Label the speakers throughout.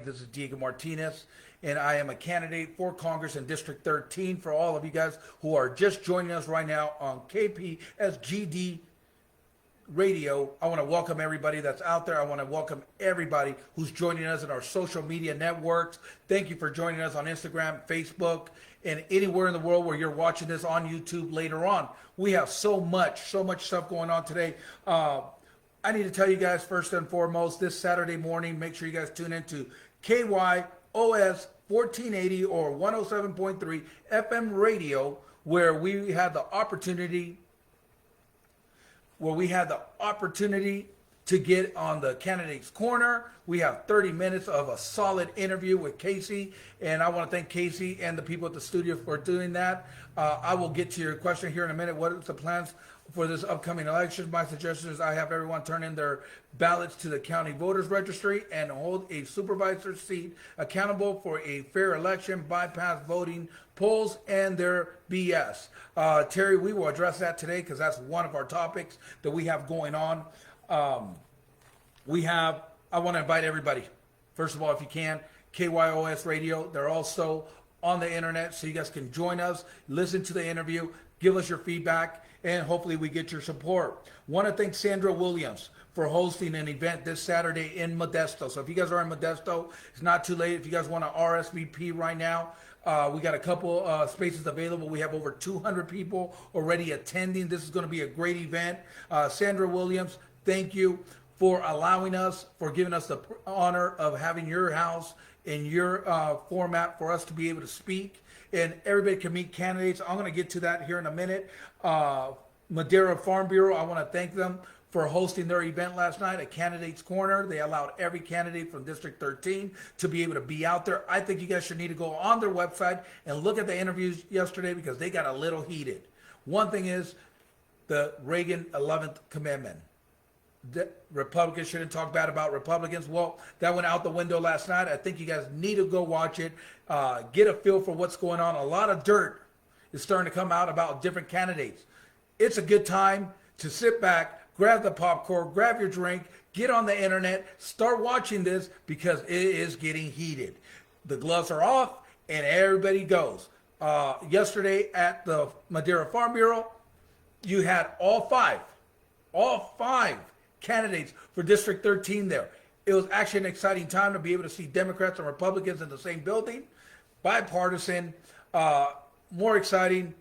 Speaker 1: This is Diego Martinez, and I am a candidate for Congress in District 13. For all of you guys who are just joining us right now on KPSGD Radio, I want to welcome everybody that's out there. I want to welcome everybody who's joining us in our social media networks. Thank you for joining us on Instagram, Facebook, and anywhere in the world where you're watching this on YouTube later on. We have so much stuff going on today. I need to tell you guys first and foremost, this Saturday morning, make sure you guys tune into KYOS 1480 or 107.3 FM radio, where we had the opportunity to get on the candidate's corner. We have 30 minutes of a solid interview with Casey, and I want to thank Casey and the people at the studio for doing that. I will get to your question here in a minute. What is the plans for this upcoming election? My suggestion is I have everyone turn in their ballots to the county voters registry and hold a supervisor seat accountable for a fair election, bypass voting polls and their BS. Terry, we will address that today because that's one of our topics that we have going on. I want to invite everybody. First of all, if you can, KYOS Radio. They're also on the internet, so you guys can join us, listen to the interview, give us your feedback, and hopefully we get your support. Want to thank Sandra Williams for hosting an event this Saturday in Modesto. So if you guys are in Modesto, it's not too late. If you guys want to RSVP right now, we got a couple spaces available. We have over 200 people already attending. This is going to be a great event. Sandra Williams, thank you for allowing us, for giving us the honor of having your house in your format for us to be able to speak. And everybody can meet candidates. I'm going to get to that here in a minute. Madera Farm Bureau, I want to thank them for hosting their event last night at Candidates Corner. They allowed every candidate from District 13 to be able to be out there. I think you guys should need to go on their website and look at the interviews yesterday because they got a little heated. One thing is the Reagan 11th Commandment. The Republicans shouldn't talk bad about Republicans. Well, that went out the window last night. I think you guys need to go watch it, get a feel for what's going on. A lot of dirt is starting to come out about different candidates. It's a good time to sit back, grab the popcorn, grab your drink, get on the internet, start watching this because it is getting heated. The gloves are off and everybody goes. Yesterday at the Madera Farm Bureau, you had all five candidates for District 13 there. It was actually an exciting time to be able to see Democrats and Republicans in the same building. Bipartisan, more exciting.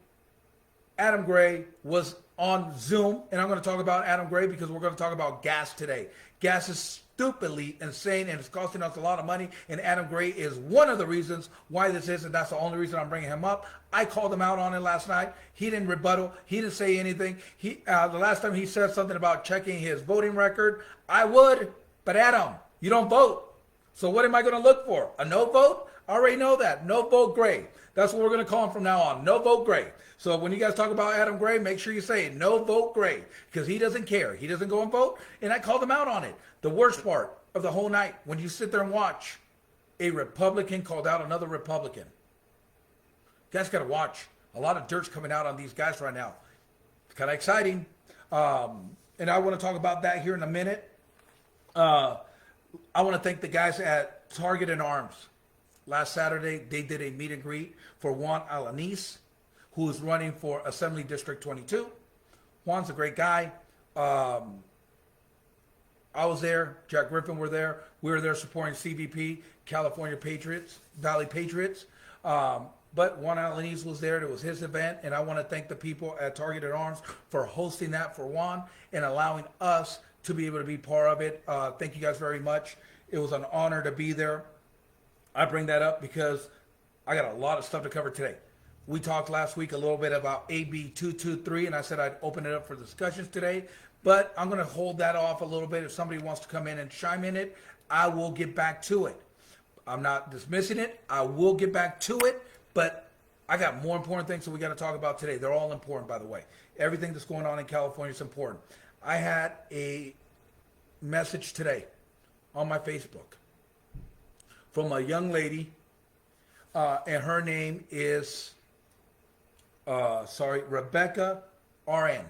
Speaker 1: Adam Gray was on Zoom, and I'm going to talk about Adam Gray because we're going to talk about gas today. Gas is stupidly insane, and it's costing us a lot of money, and Adam Gray is one of the reasons why this is, and that's the only reason I'm bringing him up. I called him out on it last night. He didn't rebuttal. He didn't say anything. The last time he said something about checking his voting record, I would, but Adam, you don't vote. So what am I going to look for? A no vote? I already know that. No vote Gray. That's what we're going to call him from now on. No vote Gray. So when you guys talk about Adam Gray, make sure you say no vote Gray because he doesn't care. He doesn't go and vote. And I called him out on it. The worst part of the whole night, when you sit there and watch, a Republican called out another Republican. You guys got to watch. A lot of dirt's coming out on these guys right now. It's kind of exciting. And I want to talk about that here in a minute. I want to thank the guys at Target and Arms. Last Saturday, they did a meet and greet for Juan Alanis, who is running for Assembly District 22. Juan's a great guy. I was there. Jack Griffin were there. We were there supporting CVP, California Patriots, Valley Patriots. But Juan Alanis was there. It was his event. And I want to thank the people at Target at Arms for hosting that for Juan and allowing us to be able to be part of it. Thank you guys very much. It was an honor to be there. I bring that up because I got a lot of stuff to cover today. We talked last week a little bit about AB 223, and I said I'd open it up for discussions today, but I'm going to hold that off a little bit. If somebody wants to come in and chime in it, I will get back to it. I'm not dismissing it. I will get back to it, but I got more important things that we got to talk about today. They're all important, by the way. Everything that's going on in California is important. I had a message today on my Facebook from a young lady, and her name is, Rebecca RN.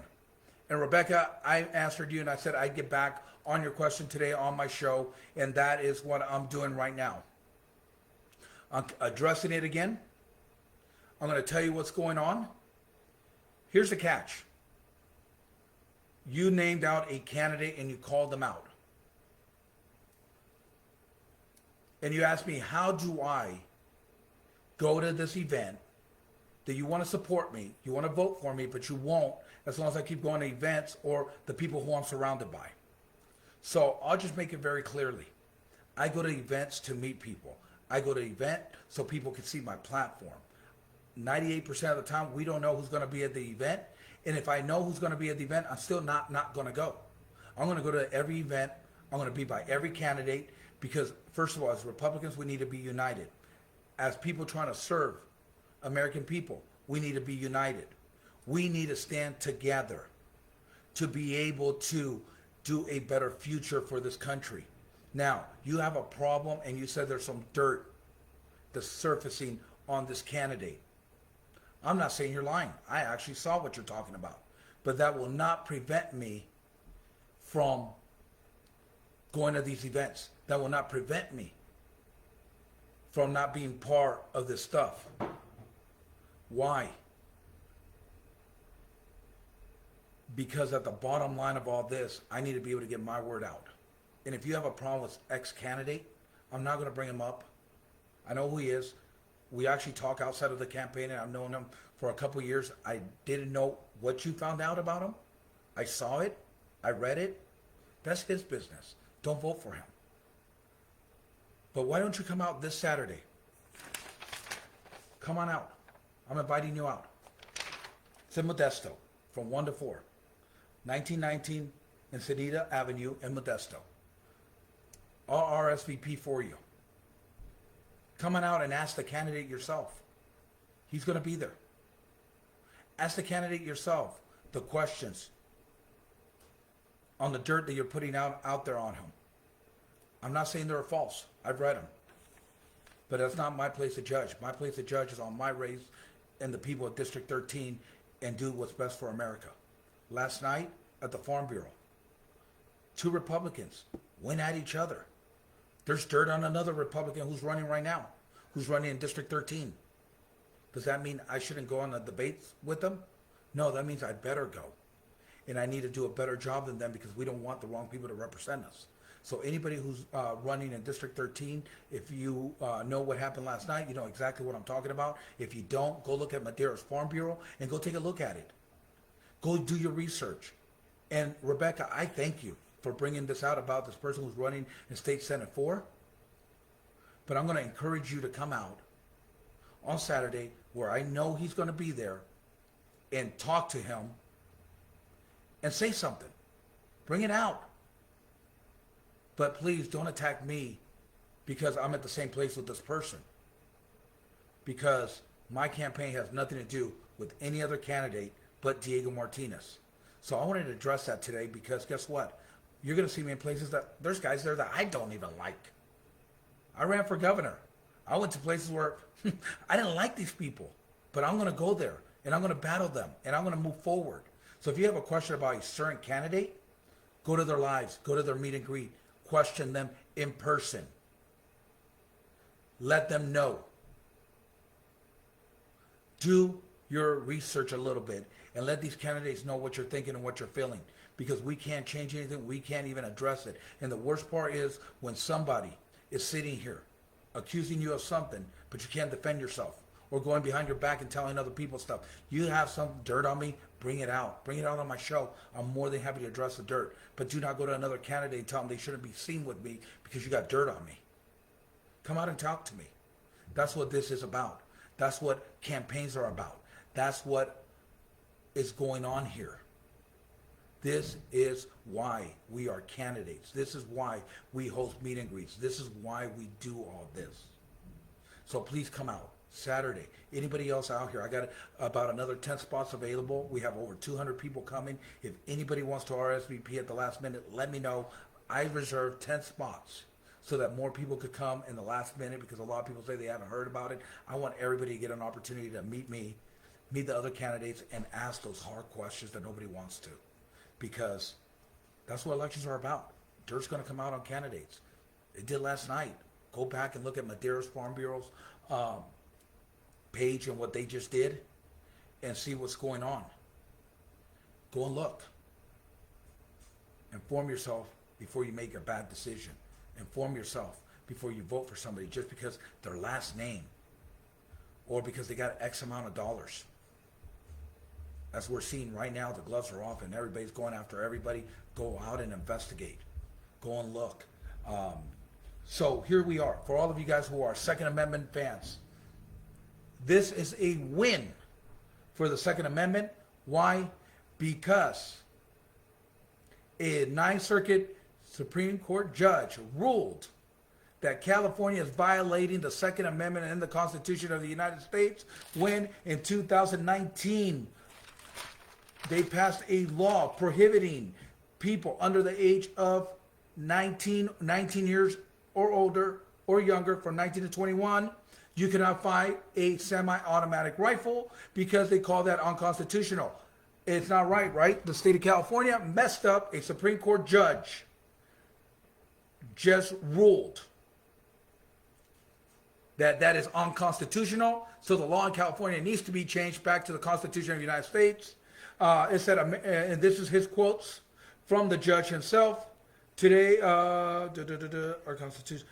Speaker 1: And Rebecca, I answered you and I said I'd get back on your question today on my show, and that is what I'm doing right now. I'm addressing it again. I'm going to tell you what's going on. Here's the catch. You named out a candidate and you called them out. And you asked me, how do I go to this event that you want to support me, you want to vote for me, but you won't as long as I keep going to events or the people who I'm surrounded by. So I'll just make it very clearly. I go to events to meet people. I go to event so people can see my platform. 98% of the time, we don't know who's going to be at the event. And if I know who's going to be at the event, I'm still not going to go. I'm going to go to every event. I'm going to be by every candidate because, first of all, as Republicans, we need to be united. As people trying to serve American people, we need to be united. We need to stand together to be able to do a better future for this country. Now, you have a problem and you said there's some dirt that's surfacing on this candidate. I'm not saying you're lying. I actually saw what you're talking about. But that will not prevent me from going to these events. That will not prevent me from not being part of this stuff. Why? Because at the bottom line of all this, I need to be able to get my word out. And if you have a problem with X candidate, I'm not going to bring him up. I know who he is. We actually talk outside of the campaign, and I've known him for a couple of years. I didn't know what you found out about him. I saw it. I read it. That's his business. Don't vote for him. But why don't you come out this Saturday? Come on out. I'm inviting you out. It's in Modesto from 1 to 4. 1919 Ensenada Avenue in Modesto. I'll RSVP for you. Come on out and ask the candidate yourself. He's going to be there. Ask the candidate yourself the questions on the dirt that you're putting out there on him. I'm not saying they're false. I've read them. But that's not my place to judge. My place to judge is on my race and the people of District 13 and do what's best for America. Last night at the Farm Bureau, 2 Republicans went at each other. There's dirt on another Republican who's running right now, who's running in District 13. Does that mean I shouldn't go on the debates with them? No, that means I better go. And I need to do a better job than them because we don't want the wrong people to represent us. So anybody who's running in District 13, if you know what happened last night, you know exactly what I'm talking about. If you don't, go look at Madera's Farm Bureau and go take a look at it. Go do your research. And Rebecca, I thank you for bringing this out about this person who's running in State Senate 4. But I'm going to encourage you to come out on Saturday where I know he's going to be there and talk to him and say something. Bring it out. But please don't attack me because I'm at the same place with this person. Because my campaign has nothing to do with any other candidate but Diego Martinez. So I wanted to address that today because guess what? You're going to see me in places that there's guys there that I don't even like. I ran for governor. I went to places where I didn't like these people, but I'm going to go there and I'm going to battle them and I'm going to move forward. So if you have a question about a certain candidate, go to their lives, go to their meet and greet, question them in person. Let them know. Do your research a little bit and let these candidates know what you're thinking and what you're feeling because we can't change anything. We can't even address it. And the worst part is when somebody is sitting here accusing you of something, but you can't defend yourself or going behind your back and telling other people stuff. You have some dirt on me, bring it out. Bring it out on my show. I'm more than happy to address the dirt. But do not go to another candidate and tell them they shouldn't be seen with me because you got dirt on me. Come out and talk to me. That's what this is about. That's what campaigns are about. That's what is going on here. This is why we are candidates. This is why we host meet and greets. This is why we do all this. So please come out Saturday. Anybody else out here? I got about another 10 spots available. We have over 200 people coming. If anybody wants to RSVP at the last minute, let me know. I reserved 10 spots so that more people could come in the last minute because a lot of people say they haven't heard about it. I want everybody to get an opportunity to meet me, meet the other candidates, and ask those hard questions that nobody wants to. Because that's what elections are about. Dirt's going to come out on candidates. It did last night. go back and look at Madera's Farm Bureau's page and what they just did and see what's going on. Go and look. Inform yourself before you make a bad decision. Inform yourself before you vote for somebody just because their last name or because they got X amount of dollars. As we're seeing right now, the gloves are off and everybody's going after everybody. Go out and investigate. Go and look. So here we are. For all of you guys who are Second Amendment fans, this is a win for the Second Amendment. Why? Because a Ninth Circuit Supreme Court judge ruled that California is violating the Second Amendment and the Constitution of the United States when in 2019 they passed a law prohibiting people under the age of 19 years or older or younger, from 19 to 21, you cannot buy a semi-automatic rifle because they call that unconstitutional. It's not right, right? The state of California messed up. A Supreme Court judge just ruled that is unconstitutional. So the law in California needs to be changed back to the Constitution of the United States. It said, and this is his quotes from the judge himself. Today, our Constitution,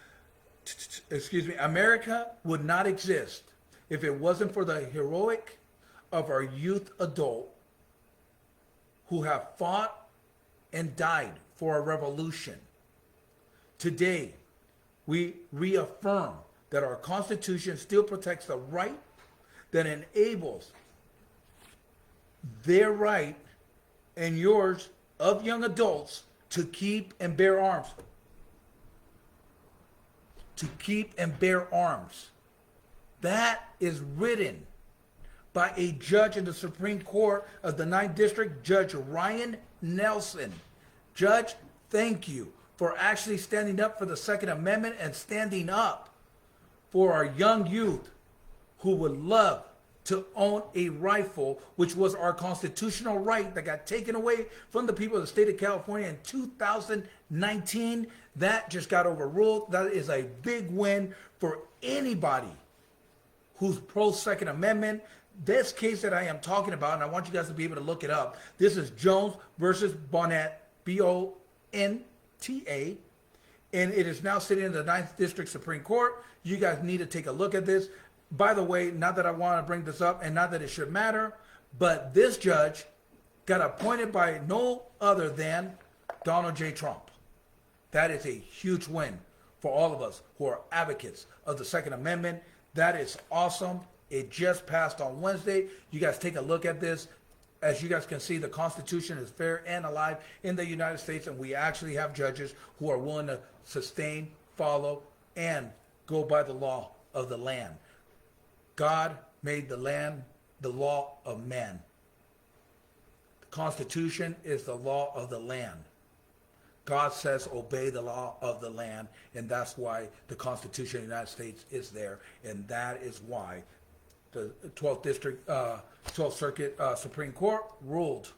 Speaker 1: America would not exist if it wasn't for the heroic of our youth adult who have fought and died for our revolution. Today, we reaffirm that our Constitution still protects the right that enables their right and yours of young adults to keep and bear arms. To keep and bear arms. That is written by a judge in the Supreme Court of the 9th District, Judge Ryan Nelson. Judge, thank you for actually standing up for the Second Amendment and standing up for our young youth who would love to own a rifle, which was our constitutional right that got taken away from the people of the state of California in 2019. That just got overruled. That is a big win for anybody who's pro-Second Amendment. This case that I am talking about, and I want you guys to be able to look it up. This is Jones versus Bonta, B-O-N-T-A, and it is now sitting in the 9th District Supreme Court. You guys need to take a look at this. By the way, not that I want to bring this up and not that it should matter, but this judge got appointed by no other than Donald J. Trump. That is a huge win for all of us who are advocates of the Second Amendment. That is awesome. It just passed on Wednesday. You guys take a look at this. As you guys can see, the Constitution is fair and alive in the United States, and we actually have judges who are willing to sustain, follow, and go by the law of the land. God made the land the law of man. The Constitution is the law of the land. God says obey the law of the land, and that's why the Constitution of the United States is there, and that is why the 12th Circuit Supreme Court ruled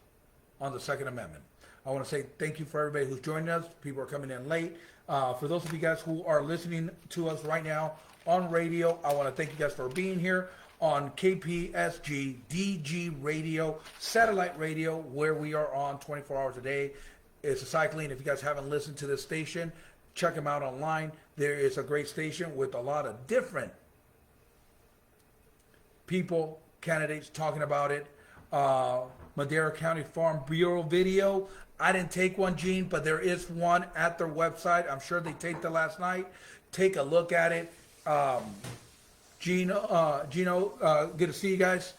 Speaker 1: on the Second Amendment. I want to say thank you for everybody who's joining us. People are coming in late. For those of you guys who are listening to us right now on radio, I want to thank you guys for being here on KPSG DG Radio, satellite radio, where we are on 24 hours a day. It's a cycling. If you guys haven't listened to this station, check them out online. There is a great station with a lot of different people, candidates talking about it. Madera County Farm Bureau video. I didn't take one, Gene, but there is one at their website. I'm sure they taped it last night. Take a look at it. Gino, good to see you guys.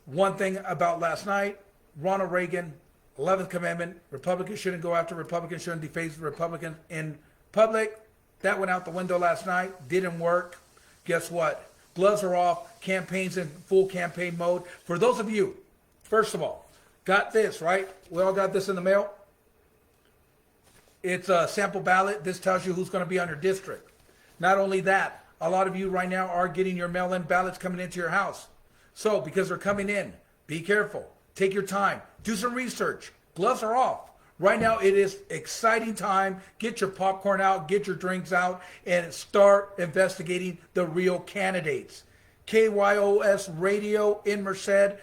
Speaker 1: One thing about last night, Ronald Reagan, 11th Commandment, Republicans shouldn't go after Republicans, shouldn't deface Republicans in public. That went out the window last night. Didn't work. Guess what? Gloves are off. Campaigns in full campaign mode. For those of you, first of all, got this, right? We all got this in the mail. It's a sample ballot. This tells you who's going to be on your district. Not only that, a lot of you right now are getting your mail-in ballots coming into your house. So, because they're coming in, be careful. Take your time. Do some research. Gloves are off. Right now, it is exciting time. Get your popcorn out, get your drinks out, and start investigating the real candidates. KYOS Radio in Merced,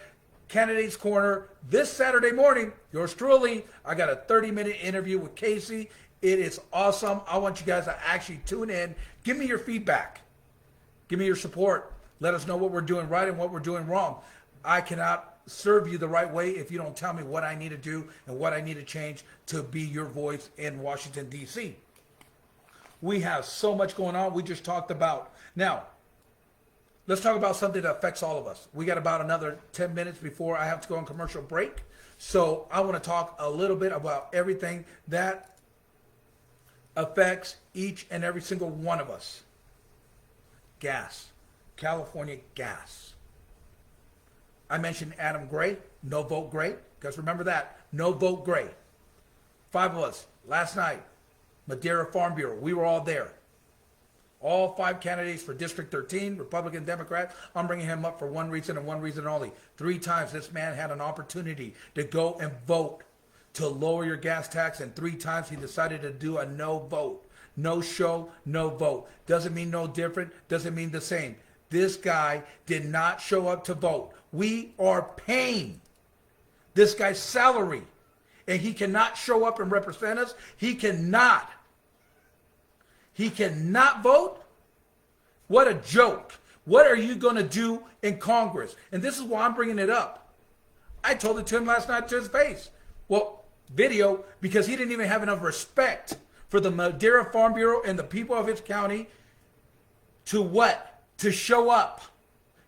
Speaker 1: Candidates Corner, this Saturday morning. Yours truly, I got a 30-minute interview with Casey. It is awesome. I want you guys to actually tune in. Give me your feedback. Give me your support. Let us know what we're doing right and what we're doing wrong. I cannot serve you the right way if you don't tell me what I need to do and what I need to change to be your voice in Washington, D.C. We have so much going on. We just talked about. Now, let's talk about something that affects all of us. We got about another 10 minutes before I have to go on commercial break. So I want to talk a little bit about everything that affects each and every single one of us. Gas. California gas. I mentioned Adam Gray, no vote Gray, because remember that, no vote Gray. 5 of us, last night, Madera Farm Bureau, we were all there. All 5 candidates for District 13, Republican, Democrat. I'm bringing him up for one reason and one reason only. 3 times this man had an opportunity to go and vote to lower your gas tax, and 3 times he decided to do a no vote. No show, no vote. Doesn't mean no different, doesn't mean the same. This guy did not show up to vote. We are paying this guy's salary, and he cannot show up and represent us. He cannot. He cannot vote. What a joke. What are you going to do in Congress? And this is why I'm bringing it up. I told it to him last night to his face. Well, video, because he didn't even have enough respect for the Madera Farm Bureau and the people of his county to what? To show up.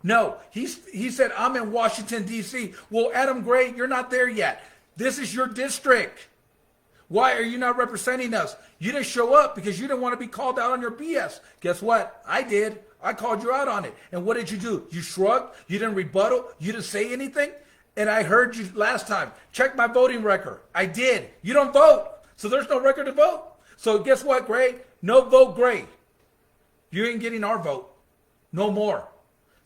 Speaker 1: No, he said, I'm in Washington, D.C. Well, Adam Gray, you're not there yet. This is your district. Why are you not representing us? You didn't show up because you didn't want to be called out on your BS. Guess what? I did. I called you out on it. And what did you do? You shrugged. You didn't rebuttal. You didn't say anything. And I heard you last time. Check my voting record. I did. You don't vote. So there's no record to vote. So guess what, Gray? No vote, Gray. You ain't getting our vote. No more.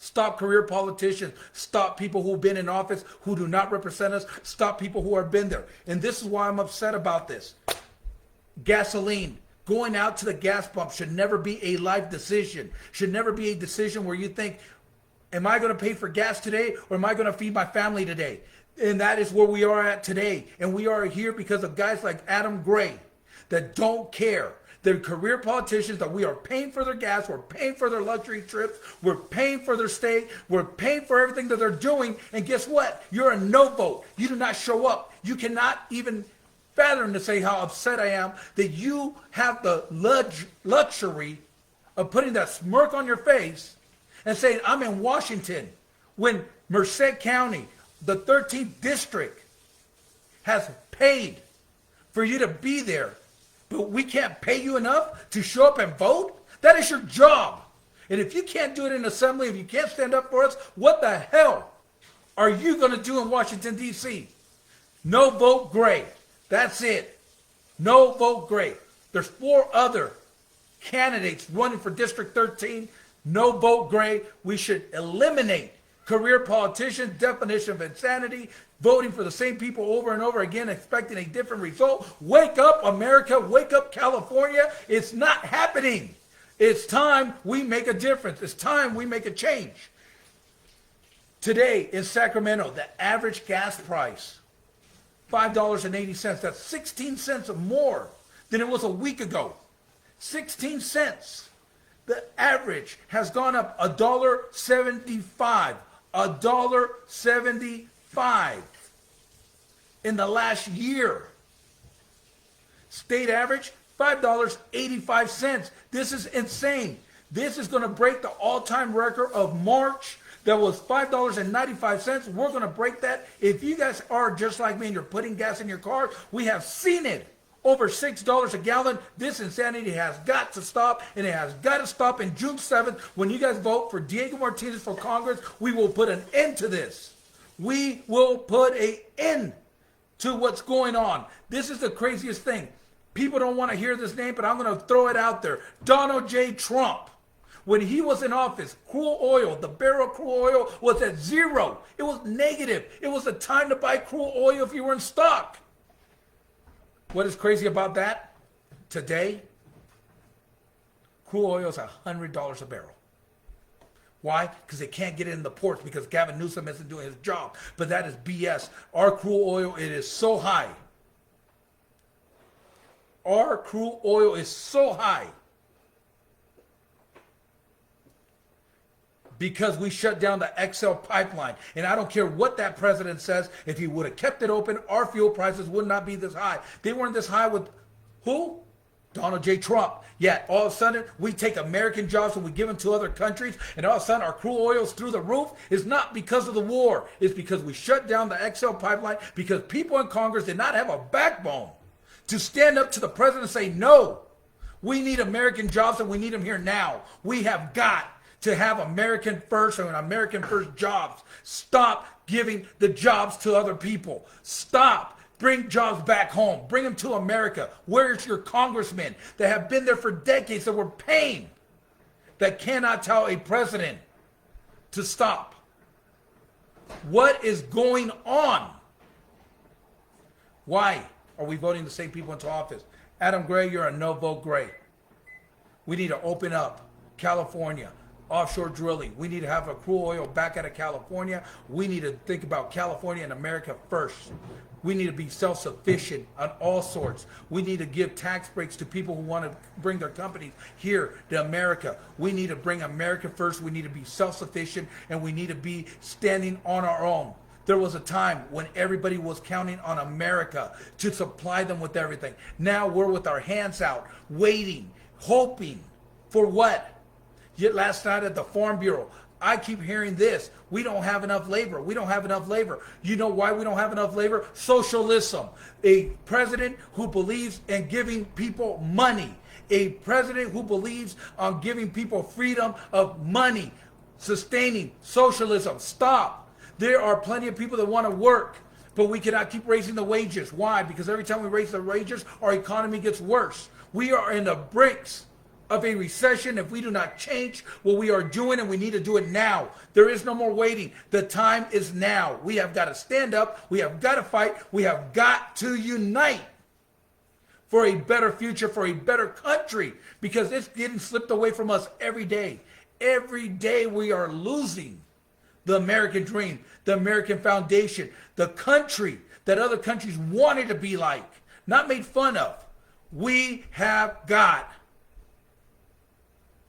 Speaker 1: Stop career politicians. Stop people who've been in office who do not represent us. Stop people who have been there. And this is why I'm upset about this. Gasoline. Going out to the gas pump should never be a life decision. Should never be a decision where you think, am I going to pay for gas today or am I going to feed my family today? And that is where we are at today. And we are here because of guys like Adam Gray that don't care. They're career politicians that we are paying for their gas. We're paying for their luxury trips. We're paying for their stay. We're paying for everything that they're doing. And guess what? You're a no vote. You do not show up. You cannot even fathom to say how upset I am that you have the luxury of putting that smirk on your face and saying, I'm in Washington, when Merced County, the 13th district, has paid for you to be there. But we can't pay you enough to show up and vote? That is your job. And if you can't do it in assembly, if you can't stand up for us, what the hell are you going to do in Washington, D.C.? No vote Gray. That's it. No vote Gray. There's 4 other candidates running for District 13. No vote Gray. We should eliminate career politicians, definition of insanity, voting for the same people over and over again, expecting a different result. Wake up, America. Wake up, California. It's not happening. It's time we make a difference. It's time we make a change. Today in Sacramento, the average gas price, $5.80. That's 16 cents more than it was a week ago. 16 cents. The average has gone up $1.75. $1.75 in the last year. State average, $5.85. This is insane. This is going to break the all-time record of March that was $5.95. We're going to break that. If you guys are just like me and you're putting gas in your car, we have seen it. Over $6 a gallon. This insanity has got to stop, and it has got to stop. And June 7th, when you guys vote for Diego Martinez for Congress, we will put an end to this. We will put an end to what's going on. This is the craziest thing. People don't want to hear this name, but I'm going to throw it out there. Donald J. Trump. When he was in office, crude oil, the barrel of crude oil was at 0. It was negative. It was the time to buy crude oil if you were in stock. What is crazy about that? Today, crude oil is $100 a barrel. Why? Because they can't get it in the ports because Gavin Newsom isn't doing his job. But that is BS. Our crude oil, it is so high. Our crude oil is so high because we shut down the XL pipeline. And I don't care what that president says. If he would have kept it open, our fuel prices would not be this high. They weren't this high with who? Donald J. Trump. Yet all of a sudden we take American jobs and we give them to other countries, and all of a sudden our crude oil is through the roof. It's not because of the war. It's because we shut down the XL pipeline, because people in Congress did not have a backbone to stand up to the president and say, no, we need American jobs and we need them here now. We have got to have American first and American first jobs. Stop giving the jobs to other people. Stop. Bring jobs back home. Bring them to America. Where's your congressmen that have been there for decades that we're paying, that cannot tell a president to stop? What is going on? Why are we voting the same people into office? Adam Gray, you're a no-vote Gray. We need to open up California, offshore drilling. We need to have a crude oil back out of California. We need to think about California and America first. We need to be self-sufficient on all sorts. We need to give tax breaks to people who want to bring their companies here to America. We need to bring America first. We need to be self-sufficient, and we need to be standing on our own. There was a time when everybody was counting on America to supply them with everything. Now we're with our hands out, waiting, hoping for what? Yet last night at the Farm Bureau, I keep hearing this. We don't have enough labor. We don't have enough labor. You know why we don't have enough labor? Socialism. A president who believes in giving people money. A president who believes on giving people freedom of money. Sustaining socialism. Stop. There are plenty of people that want to work, but we cannot keep raising the wages. Why? Because every time we raise the wages, our economy gets worse. We are in the brinks of a recession if we do not change what we are doing, and we need to do it now. There is no more waiting. The time is now. We have got to stand up. We have got to fight. We have got to unite for a better future, for a better country, because it's getting slipped away from us every day. Every day we are losing the American dream, the American foundation, the country that other countries wanted to be like, not made fun of. We have got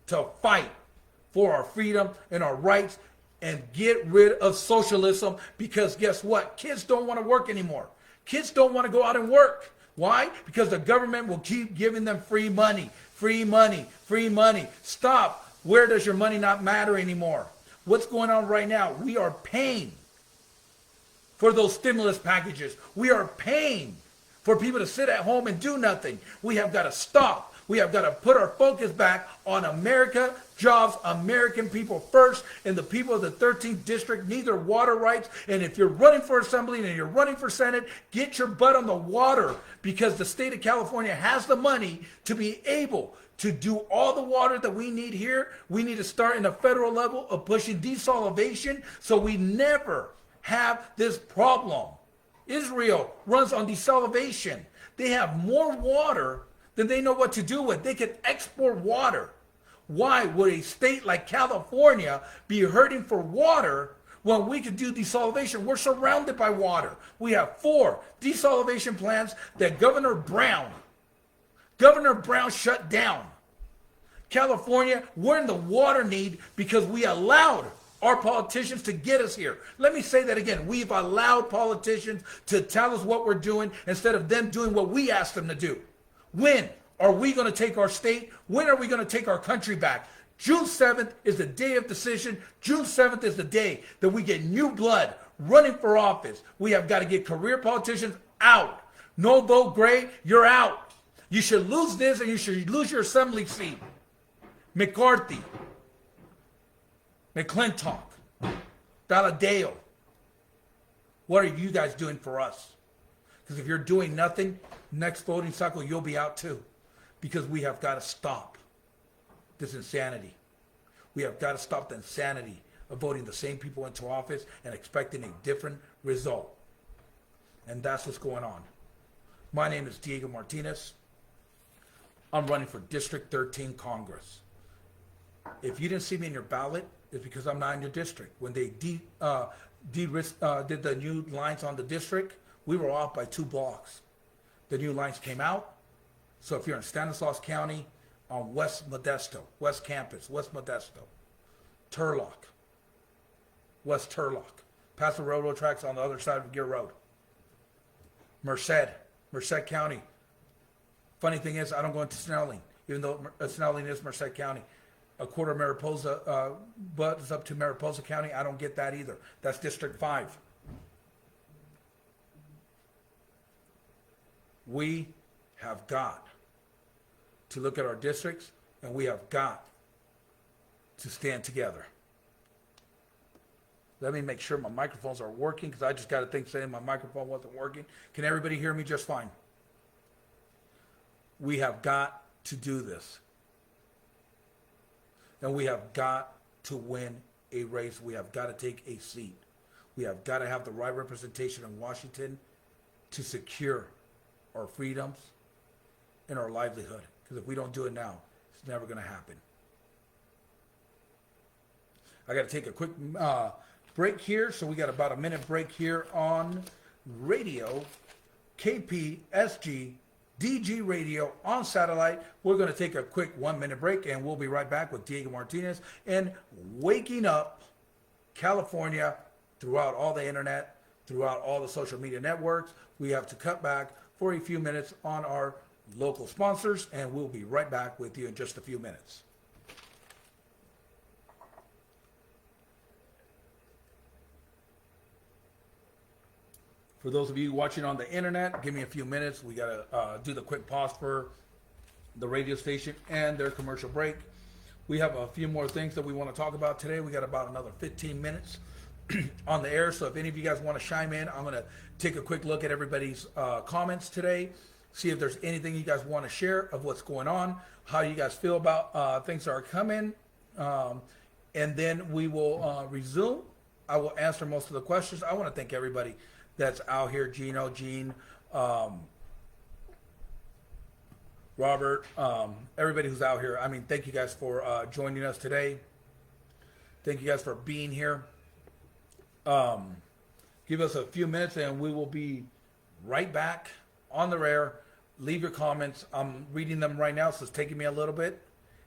Speaker 1: to fight for our freedom and our rights and get rid of socialism, because guess what? Kids don't want to work anymore. Kids don't want to go out and work. Why? Because the government will keep giving them free money, free money, free money. Stop. Where does your money not matter anymore? What's going on right now? We are paying for those stimulus packages. We are paying for people to sit at home and do nothing. We have got to stop. We have got to put our focus back on America, jobs, American people first, and the people of the 13th district need their water rights. And if you're running for assembly and you're running for Senate, get your butt on the water, because the state of California has the money to be able to do all the water that we need here. We need to start in the federal level of pushing desalination so we never have this problem. Israel runs on desalination. They have more water than they know what to do with. They can export water. Why would a state like California be hurting for water when we could do desalination? We're surrounded by water. We have 4 desalination plants that Governor Brown shut down. California, we're in the water need because we allowed our politicians to get us here. Let me say that again. We've allowed politicians to tell us what we're doing instead of them doing what we asked them to do. When are we going to take our state? When are we going to take our country back? June 7th is the day of decision. June 7th is the day that we get new blood running for office. We have got to get career politicians out. No vote Gray, you're out. You should lose this and you should lose your assembly seat. McCarthy, McClintock, Valadeo. What are you guys doing for us? Because if you're doing nothing, next voting cycle, you'll be out too. Because we have got to stop this insanity. We have got to stop the insanity of voting the same people into office and expecting a different result. And that's what's going on. My name is Diego Martinez. I'm running for District 13 Congress. If you didn't see me in your ballot, it's because I'm not in your district. When they did the new lines on the district, we were off by 2 blocks. The new lines came out. So if you're in Stanislaus County, on West Modesto, West Campus, West Modesto, Turlock, West Turlock, past the railroad tracks on the other side of Gear Road, Merced County. Funny thing is, I don't go into Snelling, even though Snelling is Merced County. A quarter of Mariposa, but it's up to Mariposa County. I don't get that either. That's District 5. We have got to look at our districts, and we have got to stand together. Let me make sure my microphones are working, because I just got a thing saying my microphone wasn't working. Can everybody hear me just fine? We have got to do this. And we have got to win a race. We have got to take a seat. We have got to have the right representation in Washington to secure our freedoms and our livelihood. Because if we don't do it now, it's never going to happen. I got to take a quick break here. So we got about a minute break here on radio, KPSG DG Radio on satellite. We're going to take a quick 1-minute break, and we'll be right back with Diego Martinez and waking up California throughout all the internet, throughout all the social media networks. We have to cut back for a few minutes on our local sponsors, and we'll be right back with you in just a few minutes. For those of you watching on the internet, give me a few minutes. We got to do the quick pause for the radio station and their commercial break. We have a few more things that we want to talk about today. We got about another 15 minutes on the air. So if any of you guys want to chime in, I'm going to take a quick look at everybody's comments today, see if there's anything you guys want to share of what's going on, how you guys feel about things that are coming. And then we will resume. I will answer most of the questions. I want to thank everybody that's out here, Gino, Gene, Robert, everybody who's out here. I mean, thank you guys for joining us today. Thank you guys for being here. Give us a few minutes and we will be right back on the air. Leave your comments. I'm reading them right now, so it's taking me a little bit.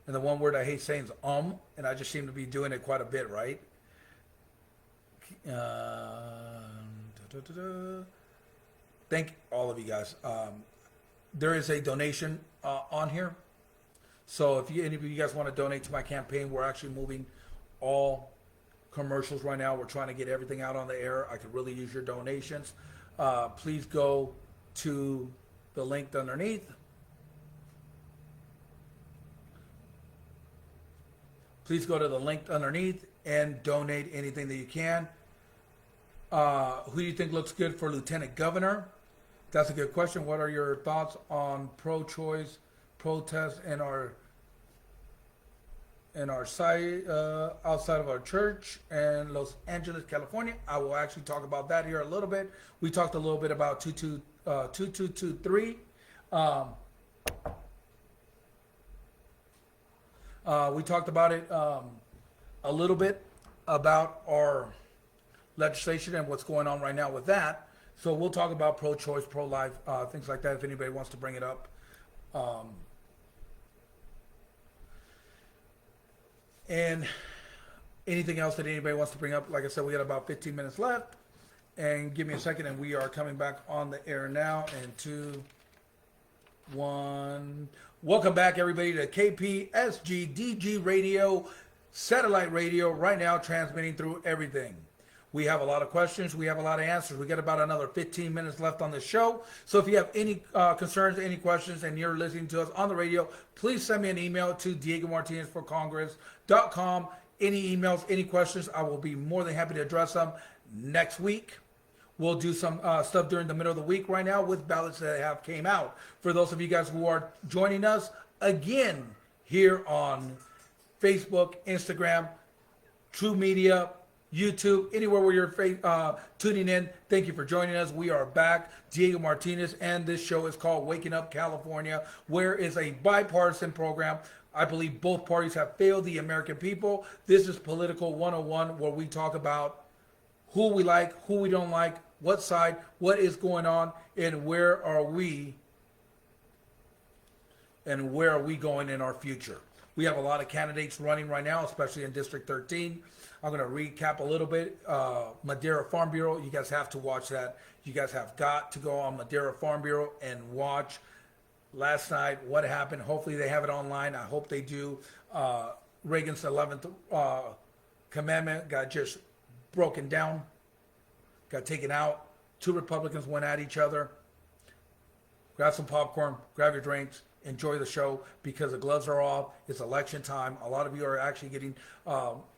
Speaker 1: And the one word I hate saying is and I just seem to be doing it quite a bit, right? Thank all of you guys. There is a donation on here. So if any of you guys want to donate to my campaign, we're actually moving all commercials right now. We're trying to get everything out on the air. I could really use your donations. Please go to the link underneath. Please go to the link underneath and donate anything that you can. Who do you think looks good for Lieutenant Governor? That's a good question. What are your thoughts on pro-choice protests in our site outside of our church in Los Angeles, California? I will actually talk about that here a little bit. We talked a little bit about 2223. We talked about it a little bit about our legislation and what's going on right now with that. So we'll talk about pro-choice, pro-life, things like that if anybody wants to bring it up. And anything else that anybody wants to bring up. Like I said, we got about 15 minutes left. And give me a second, and we are coming back on the air now. And 2, 1. Welcome back, everybody, to KPSG DG Radio, satellite radio, right now transmitting through everything. We have a lot of questions. We have a lot of answers. We got about another 15 minutes left on the show. So if you have any concerns, any questions, and you're listening to us on the radio, please send me an email to DiegoMartinezForCongress.com. Any emails, any questions, I will be more than happy to address them next week. We'll do some stuff during the middle of the week right now with ballots that have came out. For those of you guys who are joining us again here on Facebook, Instagram, True Media, YouTube, anywhere where you're tuning in. Thank you for joining us. We are back. Diego Martinez, and this show is called Waking Up California, where is a bipartisan program. I believe both parties have failed the American people. This is Political 101, where we talk about who we like, who we don't like, what side, what is going on, and where are we going in our future. We have a lot of candidates running right now, especially in District 13. I'm going to recap a little bit. Madera Farm Bureau, you guys have to watch that. You guys have got to go on Madera Farm Bureau and watch last night what happened. Hopefully they have it online. I hope they do. Reagan's 11th commandment got just broken down, got taken out. Two Republicans went at each other. Grab some popcorn, grab your drinks, enjoy the show because the gloves are off. It's election time. A lot of you are actually getting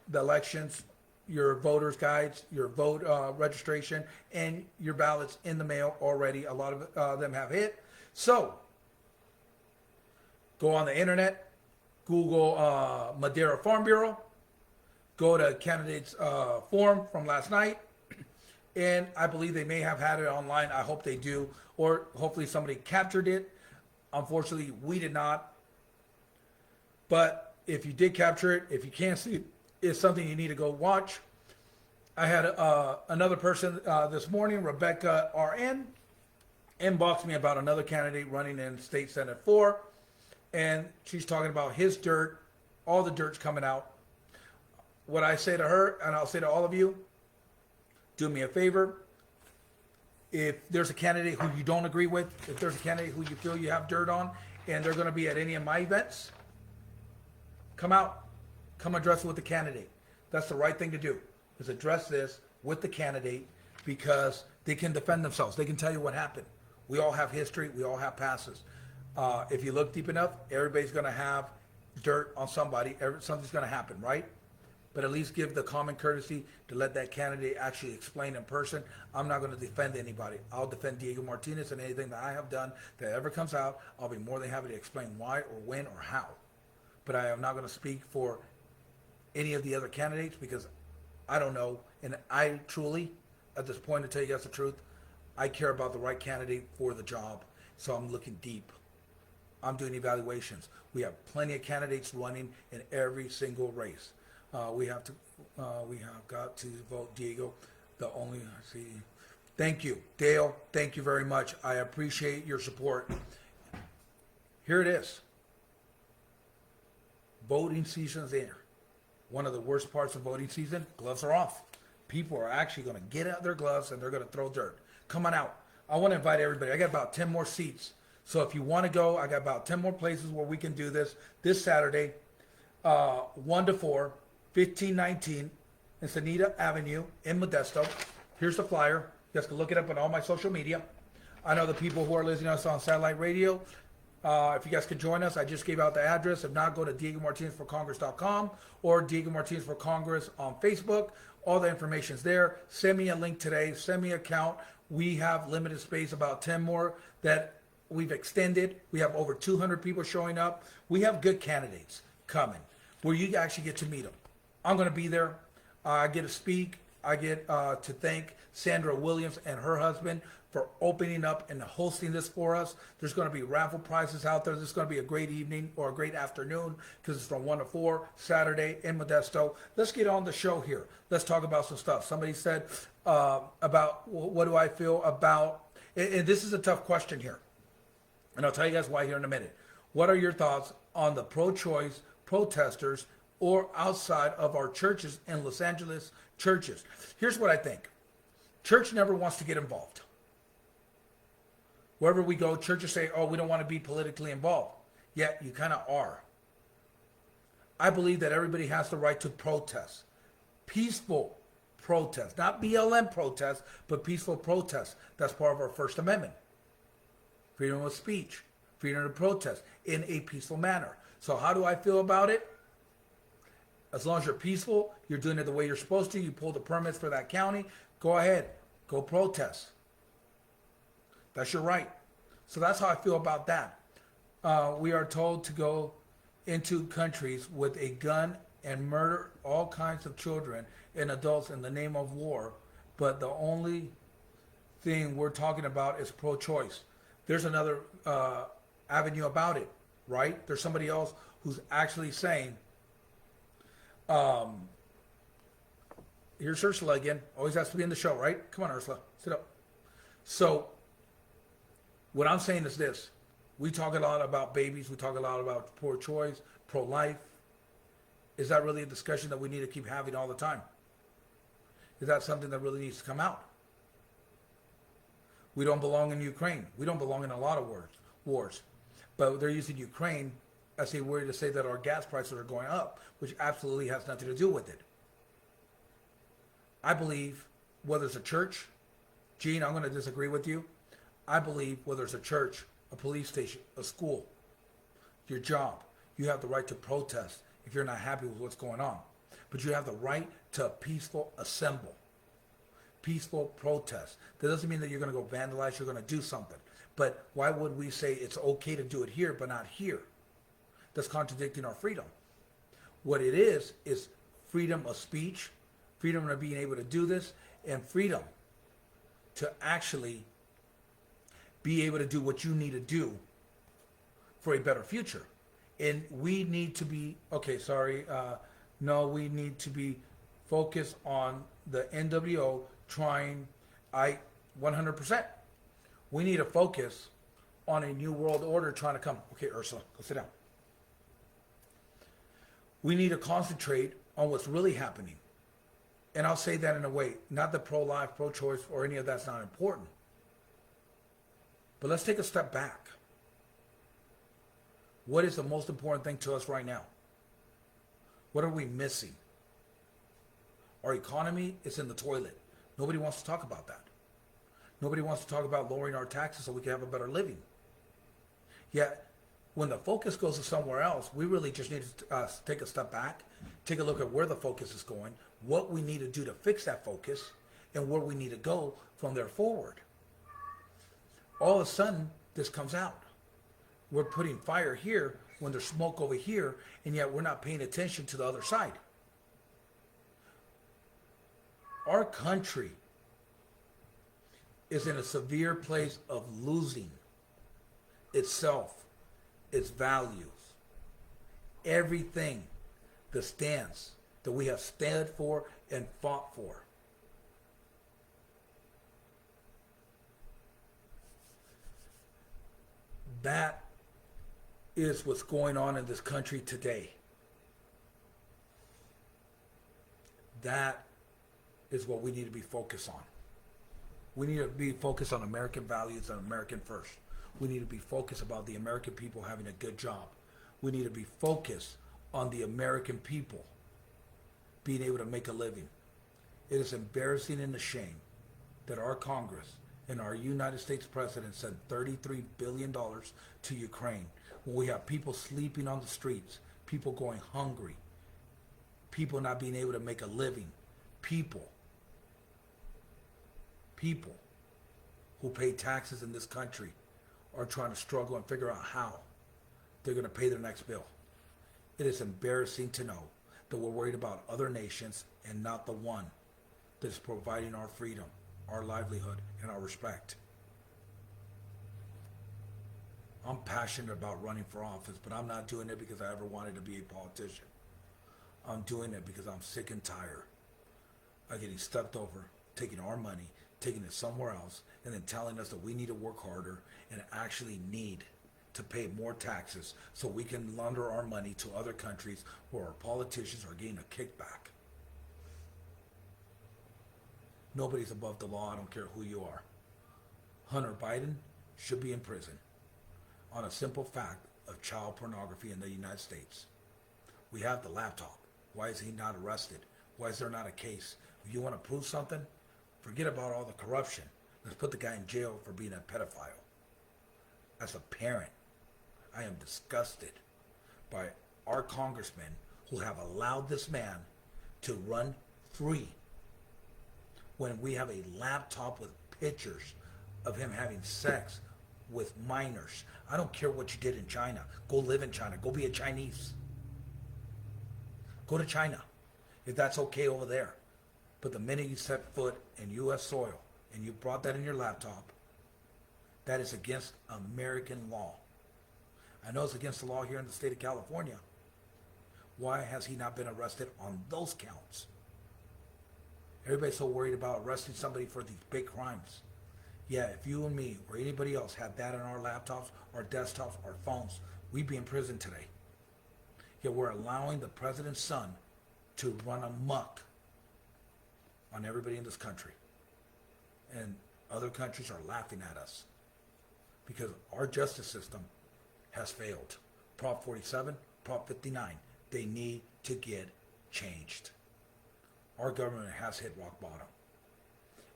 Speaker 1: the elections, your voters' guides, your vote registration, and your ballots in the mail already. A lot of them have hit. So go on the internet, Google Madera Farm Bureau, go to candidates forum from last night, and I believe they may have had it online. I hope they do, or hopefully somebody captured it. Unfortunately, we did not. But if you did capture it, if you can't see it, it's something you need to go watch. I had another person this morning, Rebecca RN, inboxed me about another candidate running in State Senate 4. And she's talking about his dirt, all the dirt's coming out. What I say to her, and I'll say to all of you, do me a favor. If there's a candidate who you don't agree with, if there's a candidate who you feel you have dirt on, and they're going to be at any of my events, come out, come address it with the candidate. That's the right thing to do, is address this with the candidate because they can defend themselves. They can tell you what happened. We all have history. We all have passes. If you look deep enough, everybody's going to have dirt on somebody. Something's going to happen, right? But at least give the common courtesy to let that candidate actually explain in person. I'm not going to defend anybody. I'll defend Diego Martinez, and anything that I have done that ever comes out, I'll be more than happy to explain why or when or how. But I am not going to speak for any of the other candidates because I don't know. And I truly, at this point, to tell you guys the truth, I care about the right candidate for the job. So I'm looking deep. I'm doing evaluations. We have plenty of candidates running in every single race. We have got to vote Diego. Thank you, Dale. Thank you very much. I appreciate your support. Here it is. Voting season's here. One of the worst parts of voting season, gloves are off. People are actually going to get out their gloves and they're going to throw dirt. Come on out. I want to invite everybody. I got about 10 more seats. So if you want to go, I got about 10 more places where we can do this Saturday, 1 to 4. 1519 Encinita Avenue in Modesto. Here's the flyer. You guys can look it up on all my social media. I know the people who are listening to us on satellite radio. If you guys can join us, I just gave out the address. If not, go to DiegoMartinezForCongress.com or Diego Martinez for Congress on Facebook. All the information's there. Send me a link today. Send me an account. We have limited space, about 10 more that we've extended. We have over 200 people showing up. We have good candidates coming where you actually get to meet them. I'm going to be there. I get to speak. I get to thank Sandra Williams and her husband for opening up and hosting this for us. There's going to be raffle prizes out there. This is going to be a great evening or a great afternoon because it's from 1 to 4, Saturday in Modesto. Let's get on the show here. Let's talk about some stuff. Somebody said about what do I feel about, and this is a tough question here. And I'll tell you guys why here in a minute. What are your thoughts on the pro-choice protesters or outside of our churches in Los Angeles churches? Here's what I think. Church never wants to get involved. Wherever we go, churches say, oh, we don't want to be politically involved. Yet you kind of are. I believe that everybody has the right to protest. Peaceful protest. Not BLM protest, but peaceful protest. That's part of our First Amendment. Freedom of speech. Freedom to protest in a peaceful manner. So how do I feel about it? As long as you're peaceful, you're doing it the way you're supposed to, you pull the permits for that county, go ahead, go protest. That's your right. So that's how I feel about that. We are told to go into countries with a gun and murder all kinds of children and adults in the name of war, but the only thing we're talking about is pro-choice. There's another avenue about it, right? There's somebody else who's actually saying, here's Ursula again. Always has to be in the show, right? Come on, Ursula, sit up. So, what I'm saying is this. We talk a lot about babies. We talk a lot about pro-choice, pro-life. Is that really a discussion that we need to keep having all the time? Is that something that really needs to come out? We don't belong in Ukraine. We don't belong in a lot of wars. But they're using Ukraine as a way to say that our gas prices are going up, which absolutely has nothing to do with it. I believe whether it's a church, Gene, I'm going to disagree with you. I believe whether it's a church, a police station, a school, your job, you have the right to protest if you're not happy with what's going on. But you have the right to a peaceful assembly, peaceful protest. That doesn't mean that you're going to go vandalize, you're going to do something. But why would we say it's okay to do it here but not here? That's contradicting our freedom. What it is freedom of speech, freedom of being able to do this, and freedom to actually be able to do what you need to do for a better future. And we need to be, we need to be focused on the NWO trying, 100%. We need to focus on a new world order trying to come. Okay, Ursula, go sit down. We need to concentrate on what's really happening. And I'll say that in a way, not the pro-life, pro-choice, or any of that's not important. But let's take a step back. What is the most important thing to us right now? What are we missing? Our economy is in the toilet. Nobody wants to talk about that. Nobody wants to talk about lowering our taxes so we can have a better living. Yet, when the focus goes to somewhere else, we really just need to take a step back, take a look at where the focus is going, what we need to do to fix that focus, and where we need to go from there forward. All of a sudden, this comes out. We're putting fire here when there's smoke over here, and yet we're not paying attention to the other side. Our country is in a severe place of losing itself, its values, everything, the stance that we have stood for and fought for. That is what's going on in this country today. That is what we need to be focused on. We need to be focused on American values and American first. We need to be focused about the American people having a good job. We need to be focused on the American people being able to make a living. It is embarrassing and a shame that our Congress and our United States President sent $33 billion to Ukraine when we have people sleeping on the streets, people going hungry, people not being able to make a living, people who pay taxes in this country are trying to struggle and figure out how they're going to pay their next bill. It is embarrassing to know that we're worried about other nations and not the one that is providing our freedom, our livelihood, and our respect. I'm passionate about running for office, but I'm not doing it because I ever wanted to be a politician. I'm doing it because I'm sick and tired of getting stuck over, taking our money, taking it somewhere else, and then telling us that we need to work harder and actually need to pay more taxes so we can launder our money to other countries where our politicians are getting a kickback. Nobody's above the law. I don't care who you are. Hunter Biden should be in prison on a simple fact of child pornography in the United States. We have the laptop. Why is he not arrested? Why is there not a case? If you want to prove something, forget about all the corruption. Let's put the guy in jail for being a pedophile. As a parent, I am disgusted by our congressmen who have allowed this man to run free when we have a laptop with pictures of him having sex with minors. I don't care what you did in China. Go live in China. Go be a Chinese. Go to China, if that's okay over there. But the minute you set foot in U.S. soil and you brought that in your laptop, that is against American law. I know it's against the law here in the state of California. Why has he not been arrested on those counts? Everybody's so worried about arresting somebody for these big crimes. Yeah, if you and me or anybody else had that on our laptops, our desktops, our phones, we'd be in prison today. Yet we're allowing the president's son to run amok on everybody in this country. And other countries are laughing at us because our justice system has failed. Prop 47, Prop 59, they need to get changed. Our government has hit rock bottom.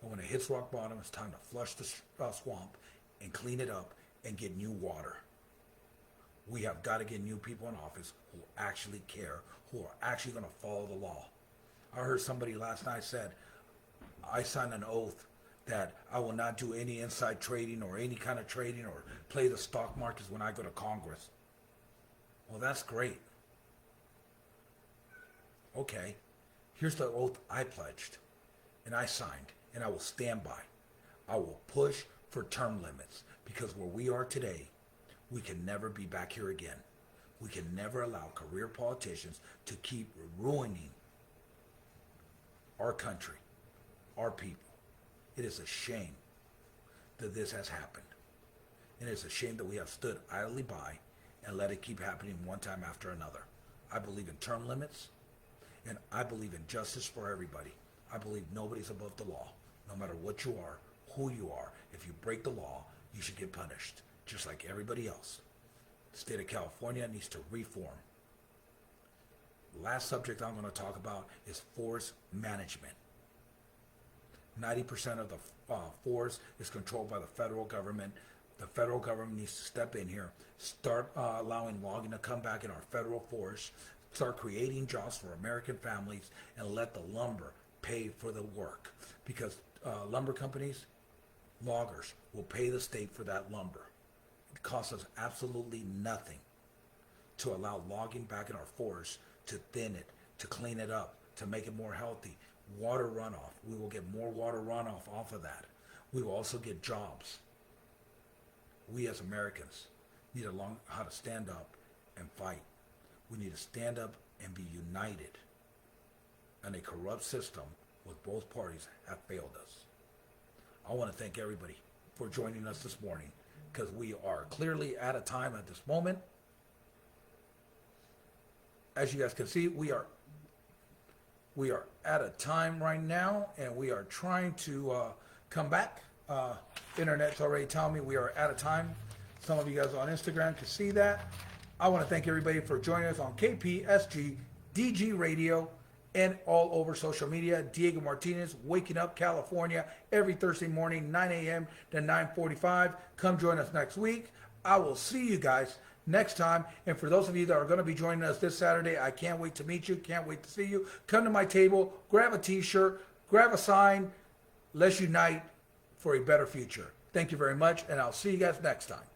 Speaker 1: And when it hits rock bottom, it's time to flush the swamp and clean it up and get new water. We have got to get new people in office who actually care, who are actually going to follow the law. I heard somebody last night said, I signed an oath that I will not do any inside trading or any kind of trading or play the stock markets when I go to Congress. Well, that's great. Okay, here's the oath I pledged and I signed and I will stand by. I will push for term limits because where we are today, we can never be back here again. We can never allow career politicians to keep ruining our country, our people. It is a shame that this has happened. And it's a shame that we have stood idly by and let it keep happening one time after another. I believe in term limits, and I believe in justice for everybody. I believe nobody's above the law. No matter what you are, who you are, if you break the law, you should get punished, just like everybody else. The state of California needs to reform. The last subject I'm going to talk about is forest management. 90% of the forest is controlled by the federal government. The federal government needs to step in here, start allowing logging to come back in our federal forests, start creating jobs for American families, and let the lumber pay for the work. Because lumber companies, loggers, will pay the state for that lumber. It costs us absolutely nothing to allow logging back in our forests, to thin it, to clean it up, to make it more healthy. Water runoff. We will get more water runoff off of that. We will also get jobs. We as Americans need to learn how to stand up and fight. We need to stand up and be united. And a corrupt system with both parties have failed us. I want to thank everybody for joining us this morning because we are clearly out of time at this moment. As you guys can see, we are out of time right now, and we are trying to come back. Internet's already telling me we are out of time. Some of you guys on Instagram can see that. I want to thank everybody for joining us on KPSG, DG Radio, and all over social media. Diego Martinez, Waking Up California, every Thursday morning, 9 a.m. to 9:45. Come join us next week. I will see you guys next time. And for those of you that are going to be joining us this Saturday, I can't wait to meet you. Can't wait to see you. Come to my table, grab a t-shirt, grab a sign. Let's unite for a better future. Thank you very much, and I'll see you guys next time.